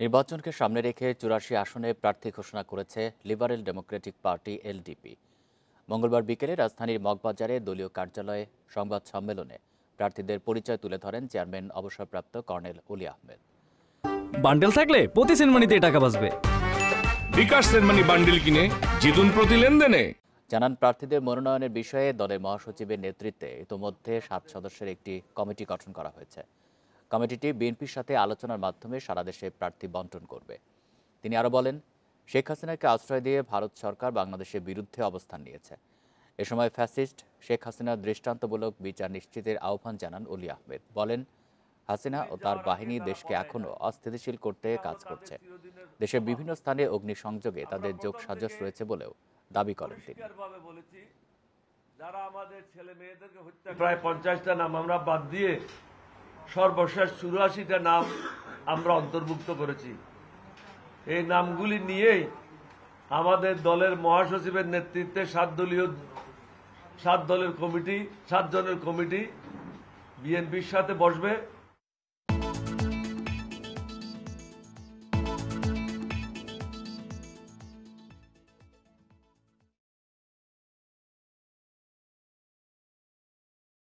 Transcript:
নির্বাচনকে সামনে রেখে ৮৪ আসনে প্রার্থী ঘোষণা করেছে লিবারেল ডেমোক্রেটিক পার্টি এলডিপি। মঙ্গলবার বিকেলে রাজধানীর মগবাজারে দলীয় কার্যালয়ে সংবাদ সম্মেলনে প্রার্থীদের পরিচয় তুলে ধরেন চেয়ারম্যান অবসরপ্রাপ্ত কর্নেল অলি আহমেদ। বান্ডেল থাকলে প্রতি সেনমানিতে টাকা বাঁচবে। বিকাশ সেনমানি বান্ডেল কিনে জিতুন প্রতি লেনদেনে। জানান, প্রার্থীদের মনোনয়নের বিষয়ে দলের মহাসচিবের নেতৃত্বে ইতোমধ্যে ৭ সদস্যের একটি কমিটি গঠন করা হয়েছে। কমিটিটি বিএনপির সাথে আলোচনার মাধ্যমে সারা দেশে প্রার্থী বণ্টন করবে। তিনি আরও বলেন, শেখ হাসিনাকে আশ্রয় দিয়ে ভারত সরকার বাংলাদেশের বিরুদ্ধে অবস্থান নিয়েছে। এ সময় ফ্যাসিস্ট শেখ হাসিনার দৃষ্টান্তমূলক বিচার নিশ্চিতের আহ্বান জানান অলি আহমেদ। বলেন, হাসিনা ও তার বাহিনী দেশকে এখনও অস্থিতিশীল করতে কাজ করছে। দেশের বিভিন্ন স্থানে অগ্নিসংযোগে তাদের যোগসাজশ রয়েছে বলেও দাবি করেন তিনি। প্রায় 50টা নাম আমরা বাদ দিয়ে সর্বশেষ 84টা নাম আমরা অন্তর্ভুক্ত করেছি। এই নামগুলি নিয়েই আমাদের দলের মহাসচিবের নেতৃত্বে 7 জনের কমিটি বিএনপির সাথে বসবে।